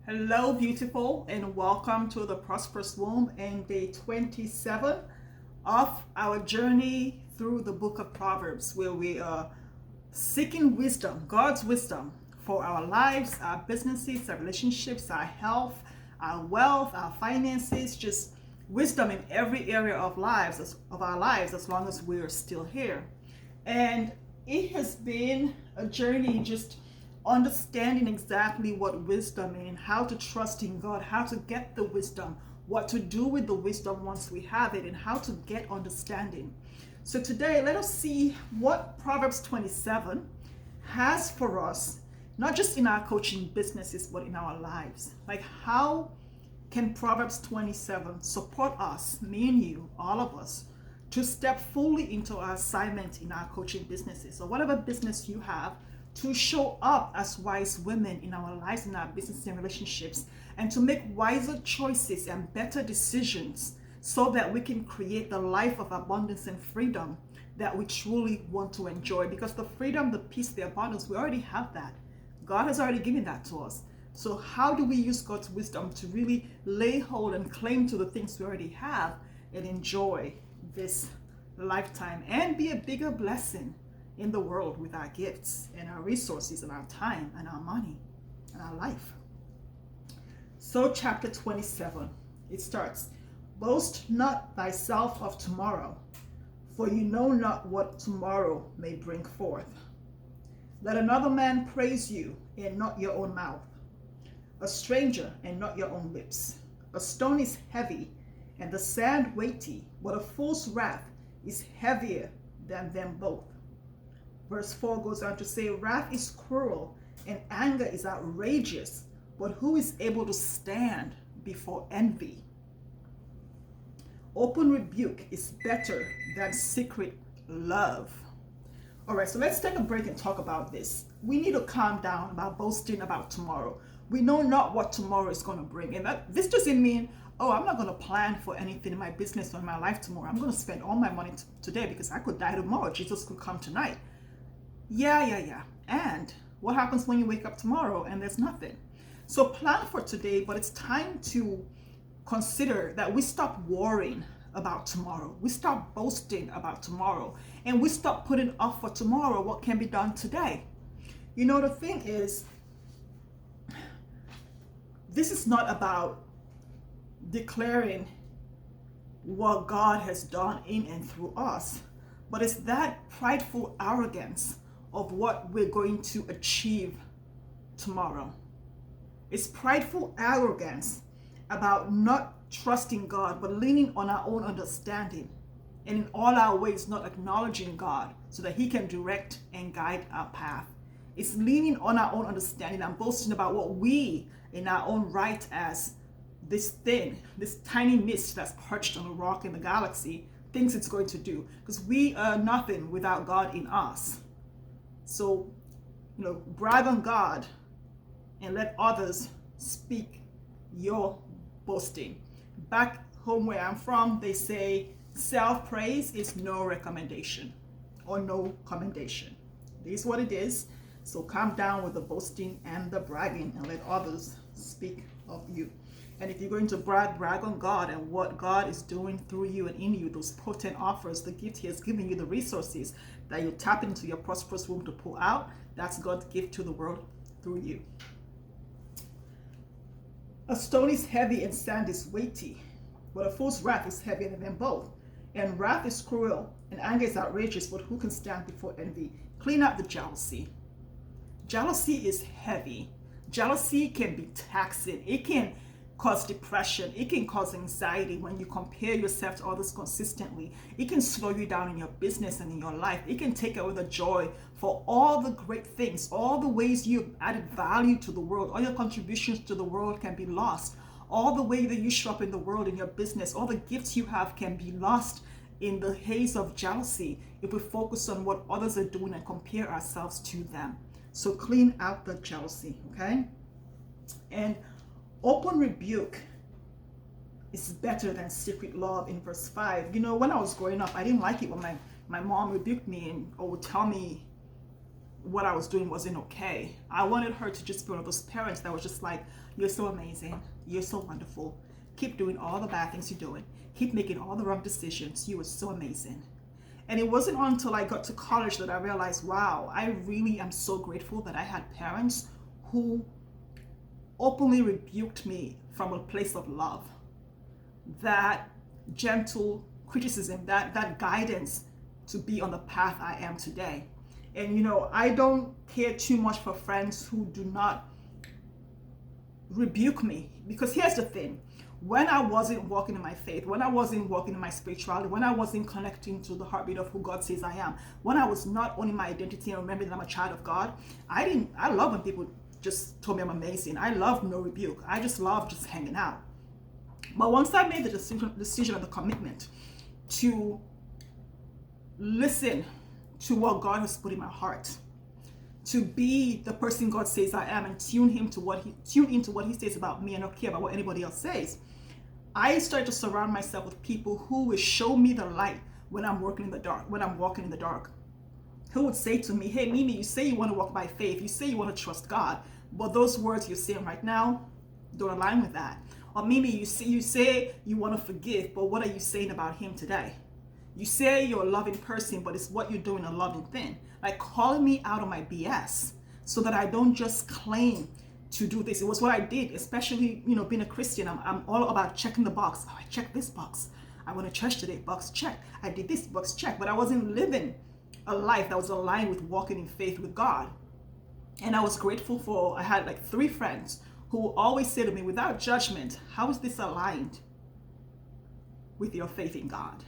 Hello, beautiful, and welcome to the Prosperous Womb and day 27 of our journey through the book of Proverbs, where we are seeking wisdom, God's wisdom for our lives, our businesses, our relationships, our health, our wealth, our finances, just wisdom in every area of our lives as long as we're still here. And it has been a journey just understanding exactly what wisdom is, how to trust in God, how to get the wisdom, what to do with the wisdom once we have it, and how to get understanding. So today, let us see what Proverbs 27 has for us, not just in our coaching businesses, but in our lives. Like, how can Proverbs 27 support us, me and you, all of us, to step fully into our assignment in our coaching businesses, or whatever business you have, to show up as wise women in our lives, in our business and relationships, and to make wiser choices and better decisions so that we can create the life of abundance and freedom that we truly want to enjoy. Because the freedom, the peace, the abundance, we already have that. God has already given that to us. So how do we use God's wisdom to really lay hold and claim to the things we already have and enjoy this lifetime and be a bigger blessing in the world with our gifts and our resources and our time and our money and our life? So chapter 27, it starts, "Boast not thyself of tomorrow, for you know not what tomorrow may bring forth. Let another man praise you and not your own mouth, a stranger and not your own lips. A stone is heavy and the sand weighty, but a fool's wrath is heavier than them both." Verse 4 goes on to say, "Wrath is cruel and anger is outrageous, but who is able to stand before envy? Open rebuke is better than secret love." All right, so let's take a break and talk about this. We need to calm down about boasting about tomorrow. We know not what tomorrow is going to bring. And this doesn't mean, oh, I'm not going to plan for anything in my business or in my life tomorrow. I'm going to spend all my money today because I could die tomorrow. Jesus could come tonight. Yeah. And what happens when you wake up tomorrow and there's nothing? So plan for today, but it's time to consider that we stop worrying about tomorrow. We stop boasting about tomorrow, and we stop putting off for tomorrow what can be done today. You know, the thing is, this is not about declaring what God has done in and through us, but it's that prideful arrogance of what we're going to achieve tomorrow. It's prideful arrogance about not trusting God, but leaning on our own understanding, and in all our ways not acknowledging God so that He can direct and guide our path. It's leaning on our own understanding and boasting about what we, in our own right, as this thing, this tiny mist that's perched on a rock in the galaxy, thinks it's going to do. Because we are nothing without God in us. So, brag on God and let others speak your boasting. Back home where I'm from, they say self-praise is no recommendation or no commendation. This is what it is. So calm down with the boasting and the bragging and let others speak of you. And if you're going to brag on God and what God is doing through you and in you, those potent offers, the gift He has given you, the resources that you tap into your prosperous womb to pull out, that's God's gift to the world through you. "A stone is heavy and sand is weighty, but a fool's wrath is heavier than them both. And wrath is cruel and anger is outrageous, but who can stand before envy? Clean out the jealousy." Jealousy is heavy. Jealousy can be taxing. It can cause depression. It can cause anxiety when you compare yourself to others consistently. It can slow you down in your business and in your life. It can take away the joy for all the great things, all the ways you've added value to the world. All your contributions to the world can be lost. All the way that you show up in the world, in your business, all the gifts you have can be lost in the haze of jealousy if we focus on what others are doing and compare ourselves to them. So clean out the jealousy, okay? And open rebuke is better than secret love in verse 5. When I was growing up, I didn't like it when my mom rebuked me or would tell me what I was doing wasn't okay. I wanted her to just be one of those parents that was just like, You're so amazing. You're so wonderful. Keep doing all the bad things you're doing. Keep making all the wrong decisions. You are so amazing. And it wasn't until I got to college that I realized, wow, I really am so grateful that I had parents who openly rebuked me from a place of love. That gentle criticism, that guidance to be on the path I am today. And I don't care too much for friends who do not rebuke me, because here's the thing. When I wasn't walking in my faith, when I wasn't walking in my spirituality, when I wasn't connecting to the heartbeat of who God says I am, when I was not owning my identity and remembering that I'm a child of God, I love when people just told me I'm amazing. I love no rebuke. I just love just hanging out. But once I made the decision and the commitment to listen to what God has put in my heart, to be the person God says I am, and tune into what He says about me and not care about what anybody else says, I started to surround myself with people who will show me the light when I'm walking in the dark. Who would say to me, hey Mimi, you say you want to walk by faith, you say you want to trust God, but those words you're saying right now don't align with that. Or Mimi, you say you want to forgive, but what are you saying about Him today? You say you're a loving person, but it's what you're doing a loving thing. Like calling me out of my BS so that I don't just claim to do this. It was what I did, especially, being a Christian. I'm all about checking the box. Oh, I checked this box. I went to church today, box check. I did this, box check. But I wasn't living a life that was aligned with walking in faith with God. And I was grateful I had like 3 friends who always say to me without judgment, how is this aligned with your faith in God?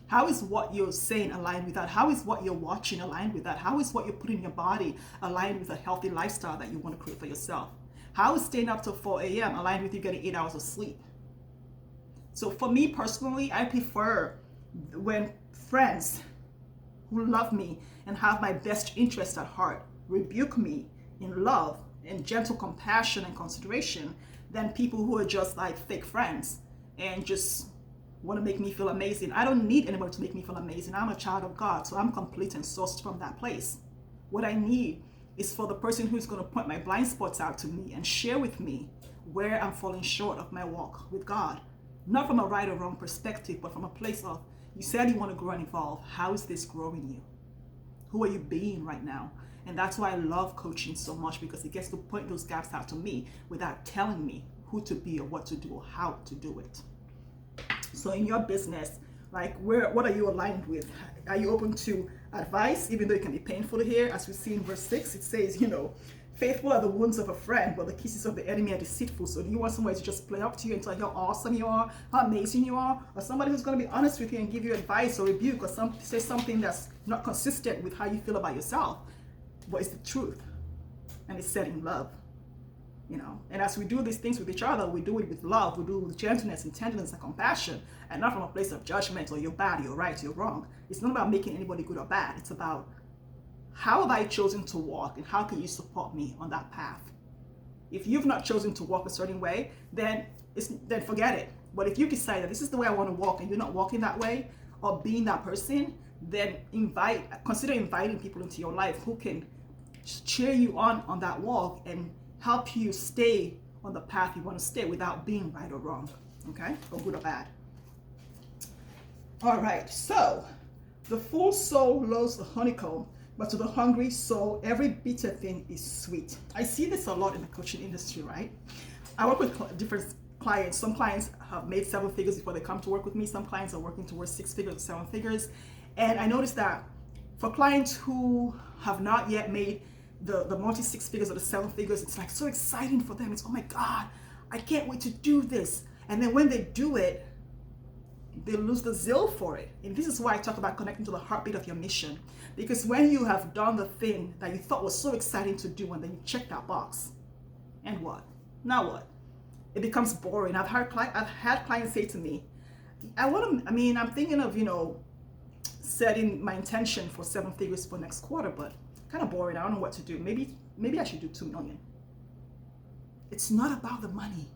How is what you're saying aligned with that? How is what you're watching aligned with that? How is what you're putting in your body aligned with a healthy lifestyle that you want to create for yourself? How is staying up till 4 a.m. aligned with you getting 8 hours of sleep? So for me personally, I prefer when friends who love me and have my best interest at heart rebuke me in love and gentle compassion and consideration than people who are just like fake friends and just want to make me feel amazing. I don't need anybody to make me feel amazing. I'm a child of God, so I'm complete and sourced from that place. What I need is for the person who's going to point my blind spots out to me and share with me where I'm falling short of my walk with God. Not from a right or wrong perspective, but from a place of, you said you want to grow and evolve. How is this growing you? Who are you being right now? And that's why I love coaching so much, because it gets to point those gaps out to me without telling me who to be or what to do or how to do it. So in your business, like what are you aligned with? Are you open to advice, even though it can be painful to hear? As we see in verse 6, it says, faithful are the wounds of a friend, but the kisses of the enemy are deceitful. So do you want somebody to just play up to you and tell you how awesome you are, how amazing you are? Or somebody who's going to be honest with you and give you advice or rebuke or say something that's not consistent with how you feel about yourself, but it's the truth and it's said in love? And as we do these things with each other, we do it with love, we do it with gentleness and tenderness and compassion, and not from a place of judgment or you're bad, you're right, you're wrong. It's not about making anybody good or bad. It's about how have I chosen to walk and how can you support me on that path? If you've not chosen to walk a certain way, then forget it. But if you decide that this is the way I want to walk and you're not walking that way or being that person, then consider inviting people into your life who can cheer you on that walk and help you stay on the path you want to stay without being right or wrong, okay? Or good or bad. All right, so the full soul loves the honeycomb, but to the hungry soul, every bitter thing is sweet. I see this a lot in the coaching industry, right? I work with different clients. Some clients have made 7 figures before they come to work with me. Some clients are working towards 6 figures or 7 figures. And I noticed that for clients who have not yet made the multi 6 figures or the 7 figures, it's like so exciting for them. It's, oh my God, I can't wait to do this. And then when they do it, they lose the zeal for it. And this is why I talk about connecting to the heartbeat of your mission. Because when you have done the thing that you thought was so exciting to do, and then you check that box, and what? Now what? It becomes boring. I've had clients say to me, I'm thinking of, setting my intention for 7 figures for next quarter, but kind of boring. I don't know what to do. Maybe I should do 2 million. It's not about the money.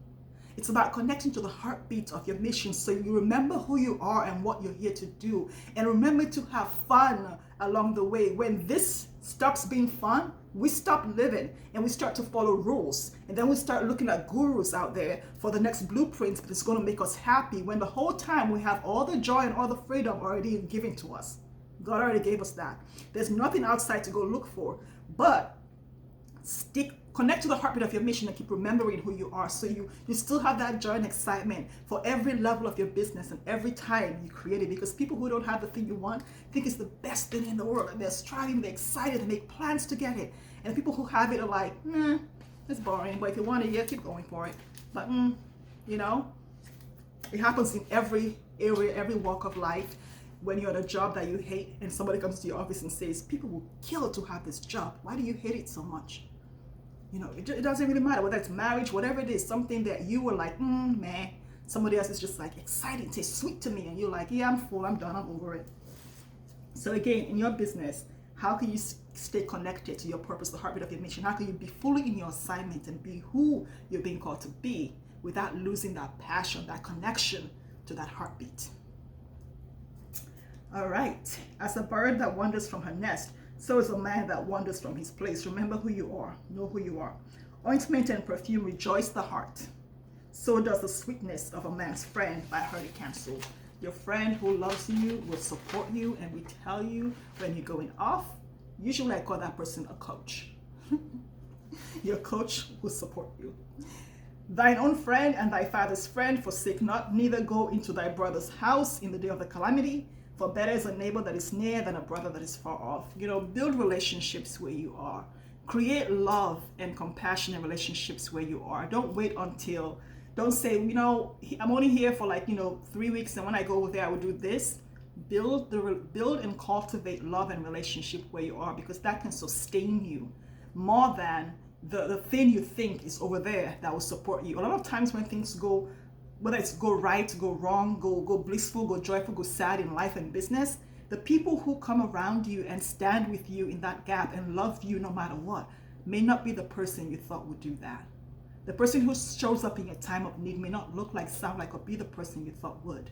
It's about connecting to the heartbeat of your mission, so you remember who you are and what you're here to do, and remember to have fun along the way. When this stops being fun, We stop living and we start to follow rules. And then we start looking at gurus out there for the next blueprint that's going to make us happy, when the whole time we have all the joy and all the freedom already given to us. God already gave us that. There's nothing outside to go look for. But connect to the heartbeat of your mission and keep remembering who you are, so you still have that joy and excitement for every level of your business and every time you create it. Because people who don't have the thing you want think it's the best thing in the world, and they're striving, they're excited, they make plans to get it. And people who have it are like, it's boring, but if you want it, yeah, keep going for it. But it happens in every area, every walk of life. When you're at a job that you hate and somebody comes to your office and says, people will kill to have this job, why do you hate it so much? It doesn't really matter whether it's marriage, whatever it is, something that you were like, man. Somebody else is just like exciting, tastes sweet to me, and you're like, yeah, I'm full, I'm done, I'm over it. So again, in your business, how can you stay connected to your purpose, the heartbeat of your mission? How can you be fully in your assignment and be who you're being called to be without losing that passion, that connection to that heartbeat? All right. As a bird that wanders from her nest, so is a man that wanders from his place. Remember who you are. Know who you are. Ointment and perfume rejoice the heart. So does the sweetness of a man's friend by Hardy Cancel. Your friend who loves you will support you and will tell you when you're going off. Usually I call that person a coach. Your coach will support you. Thine own friend and thy father's friend forsake not, neither go into thy brother's house in the day of the calamity. For better is a neighbor that is near than a brother that is far off. Build relationships where you are. Create love and compassion in relationships where you are. Don't wait until, don't say, I'm only here for 3 weeks, and when I go over there, I will do this. Build and cultivate love and relationship where you are, because that can sustain you more than the thing you think is over there that will support you. A lot of times when things go, whether it's go right, go wrong, go blissful, go joyful, go sad in life and business, the people who come around you and stand with you in that gap and love you no matter what may not be the person you thought would do that. The person who shows up in a time of need may not look like, sound like, or be the person you thought would.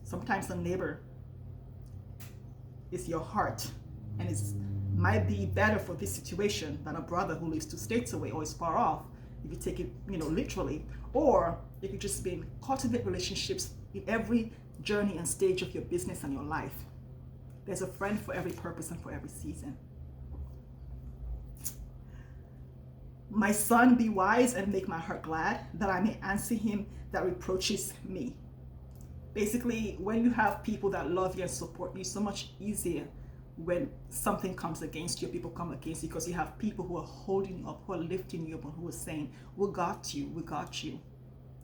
Sometimes a neighbor is your heart, and it might be better for this situation than a brother who lives 2 states away or is far off, if you take it literally. Or it could just be cultivate relationships in every journey and stage of your business and your life. There's a friend for every purpose and for every season. My son, be wise and make my heart glad, that I may answer him that reproaches me. Basically, when you have people that love you and support you, so much easier when something comes against you, people come against you, because you have people who are holding you up, who are lifting you up, and who are saying, we got you, we got you.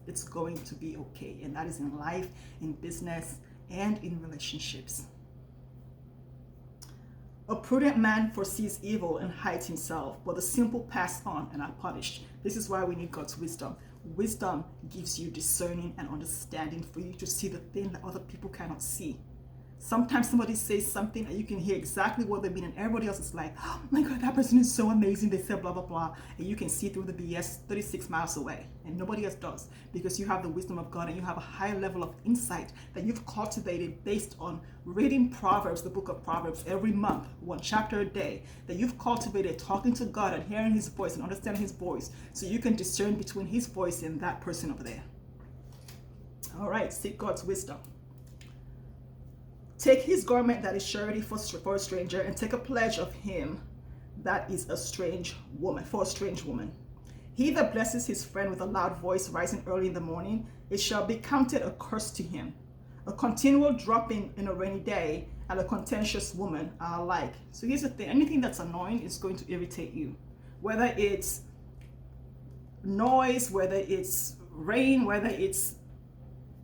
It's going to be okay. And that is in life, in business, and in relationships. A prudent man foresees evil and hides himself, but the simple pass on and are punished. This is why we need God's wisdom. Wisdom gives you discerning and understanding for you to see the thing that other people cannot see. Sometimes somebody says something and you can hear exactly what they mean, and everybody else is like, oh my God, that person is so amazing. They said blah, blah, blah. And you can see through the BS 36 miles away, and nobody else does, because you have the wisdom of God and you have a higher level of insight that you've cultivated based on reading Proverbs, the book of Proverbs, every month, 1 chapter a day, that you've cultivated talking to God and hearing his voice and understanding his voice, so you can discern between his voice and that person over there. All right, seek God's wisdom. Take his garment that is surety for a stranger, and take a pledge of him that is a strange woman, for a strange woman. He that blesses his friend with a loud voice rising early in the morning, it shall be counted a curse to him. A continual dropping in a rainy day and a contentious woman are alike. So here's the thing, anything that's annoying is going to irritate you. Whether it's noise, whether it's rain, whether it's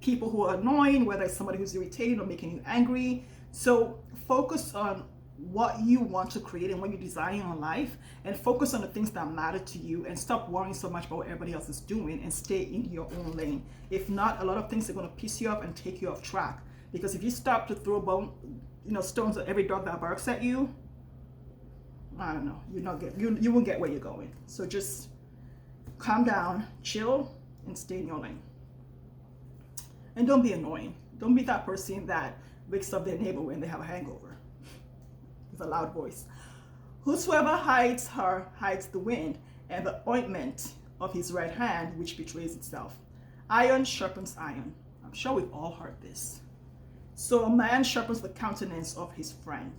people who are annoying, whether it's somebody who's irritating or making you angry. So focus on what you want to create and what you're designing in life, and focus on the things that matter to you, and stop worrying so much about what everybody else is doing, and stay in your own lane. If not, a lot of things are going to piss you off and take you off track, because if you stop to throw stones at every dog that barks at you, I don't know, you won't get where you're going. So just calm down, chill, and stay in your lane. And don't be annoying. Don't be that person that wakes up their neighbor when they have a hangover with a loud voice. Whosoever hides her hides the wind, and the ointment of his right hand, which betrays itself. Iron sharpens iron. I'm sure we've all heard this. So a man sharpens the countenance of his friend.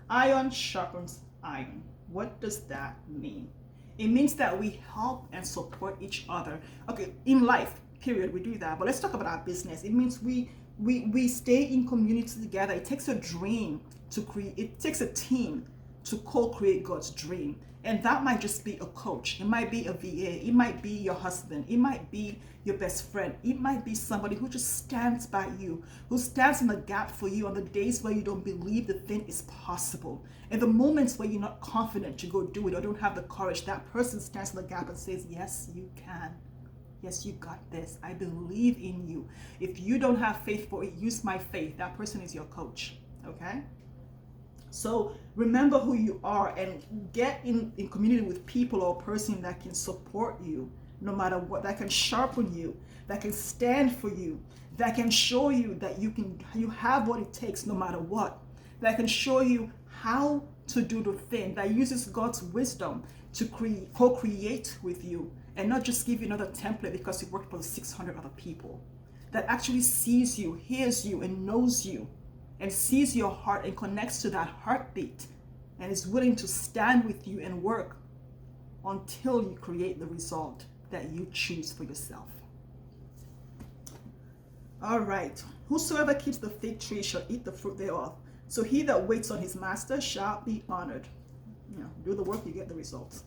Iron sharpens iron. What does that mean? It means that we help and support each other. Okay, in life, period, we do that. But let's talk about our business. It means we stay in community together. It takes a dream to create, it takes a team to co-create God's dream. And that might just be a coach. It might be a VA. It might be your husband. It might be your best friend. It might be somebody who just stands by you, who stands in the gap for you on the days where you don't believe the thing is possible. And the moments where you're not confident to go do it or don't have the courage, that person stands in the gap and says, yes, you can. Yes, you got this. I believe in you. If you don't have faith for it, use my faith. That person is your coach. Okay? So remember who you are and get in community with people or a person that can support you no matter what, that can sharpen you, that can stand for you, that can show you that you have what it takes no matter what, that can show you how to do the thing, that uses God's wisdom to co-create with you and not just give you another template because you worked for 600 other people, that actually sees you, hears you, and knows you, and sees your heart and connects to that heartbeat and is willing to stand with you and work until you create the result that you choose for yourself. All right. Whosoever keeps the fig tree shall eat the fruit thereof. So he that waits on his master shall be honored. Do the work, you get the results.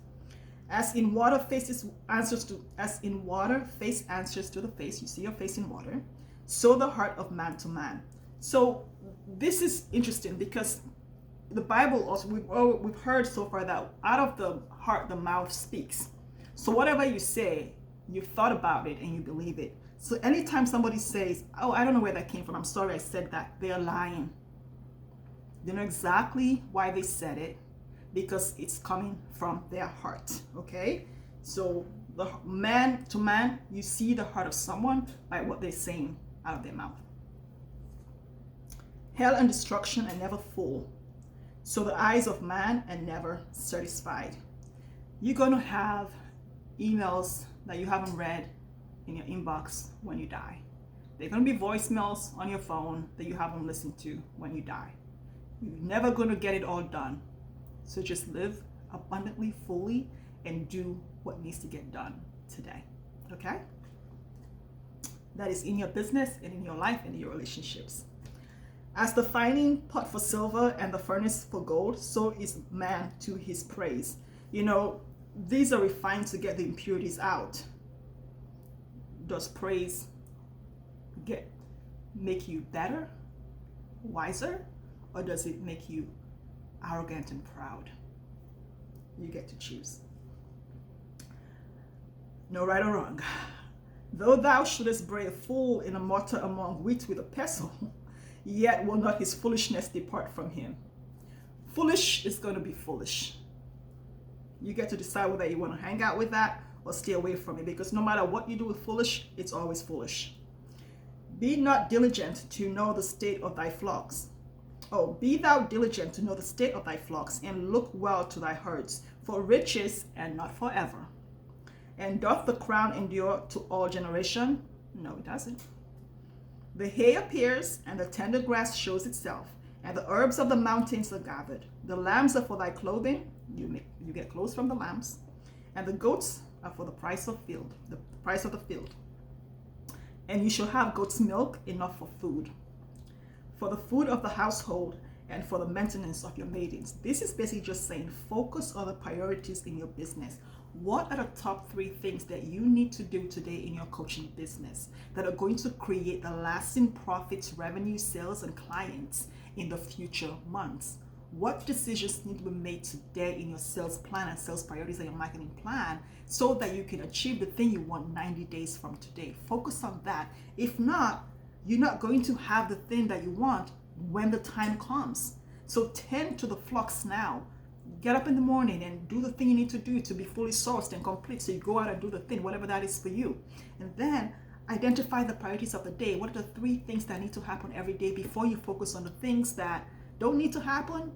As in water, face answers to the face. You see your face in water. So the heart of man to man. So this is interesting because the Bible also, we've heard so far that out of the heart the mouth speaks. So whatever you say, you've thought about it and you believe it. So anytime somebody says, oh, I don't know where that came from, I'm sorry I said that, they're lying. They know exactly why they said it, because it's coming from their heart. Okay? So the man to man, you see the heart of someone by what they're saying out of their mouth. Hell and destruction are never full. So the eyes of man are never satisfied. You're going to have emails that you haven't read in your inbox when you die. There are going to be voicemails on your phone that you haven't listened to when you die. You're never going to get it all done. So just live abundantly, fully, and do what needs to get done today. Okay? That is in your business and in your life and in your relationships. As the fining pot for silver and the furnace for gold, so is man to his praise. These are refined to get the impurities out. Does praise make you better, wiser, or does it make you arrogant and proud? You get to choose. No right or wrong. Though thou shouldest bray a fool in a mortar among wheat with a pestle, yet will not his foolishness depart from him. Foolish is going to be foolish. You get to decide whether you want to hang out with that or stay away from it, because no matter what you do with foolish, it's always foolish. Be not diligent to know the state of thy flocks. Oh, be thou diligent to know the state of thy flocks, and look well to thy herds, for riches and not forever. And doth the crown endure to all generation? No, it doesn't. The hay appears, and the tender grass shows itself, and the herbs of the mountains are gathered. The lambs are for thy clothing, you get clothes from the lambs, and the goats are for the price of the field. And you shall have goat's milk enough for food, for the food of the household, and for the maintenance of your maidens. This is basically just saying, focus on the priorities in your business. What are the top 3 things that you need to do today in your coaching business that are going to create the lasting profits, revenue, sales, and clients in the future months? What decisions need to be made today in your sales plan and sales priorities and your marketing plan so that you can achieve the thing you want 90 days from today? Focus on that. If not, you're not going to have the thing that you want when the time comes. So tend to the flux now. Get up in the morning and do the thing you need to do to be fully sourced and complete. So you go out and do the thing, whatever that is for you. And then identify the priorities of the day. What are the 3 things that need to happen every day before you focus on the things that don't need to happen?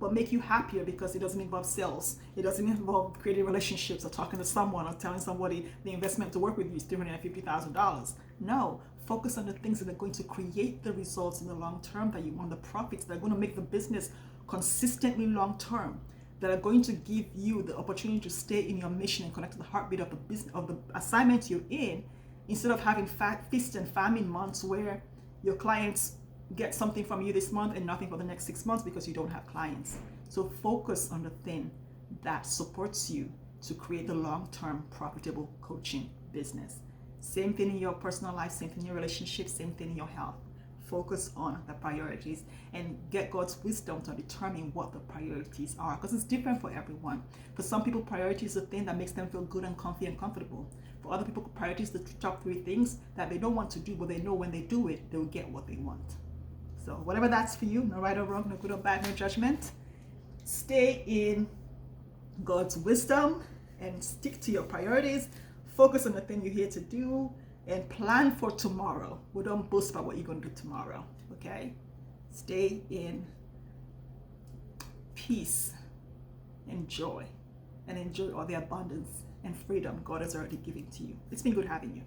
but make you happier because it doesn't involve sales. It doesn't involve creating relationships or talking to someone or telling somebody the investment to work with you is $350,000. No, focus on the things that are going to create the results in the long term that you want, the profits that are going to make the business consistently long term, that are going to give you the opportunity to stay in your mission and connect to the heartbeat of the business, of the assignment you're in, instead of having feast and famine months where your clients get something from you this month and nothing for the next 6 months because you don't have clients. So focus on the thing that supports you to create the long-term profitable coaching business. Same thing in your personal life, same thing in your relationship, same thing in your health. Focus on the priorities and get God's wisdom to determine what the priorities are, because it's different for everyone. For some people, priority is the thing that makes them feel good and comfy and comfortable. For other people, priority is the top 3 things that they don't want to do, but they know when they do it, they will get what they want. So whatever that's for you, no right or wrong, no good or bad, no judgment. Stay in God's wisdom and stick to your priorities. Focus on the thing you're here to do and plan for tomorrow. We don't boast about what you're going to do tomorrow, okay? Stay in peace and joy and enjoy all the abundance and freedom God has already given to you. It's been good having you.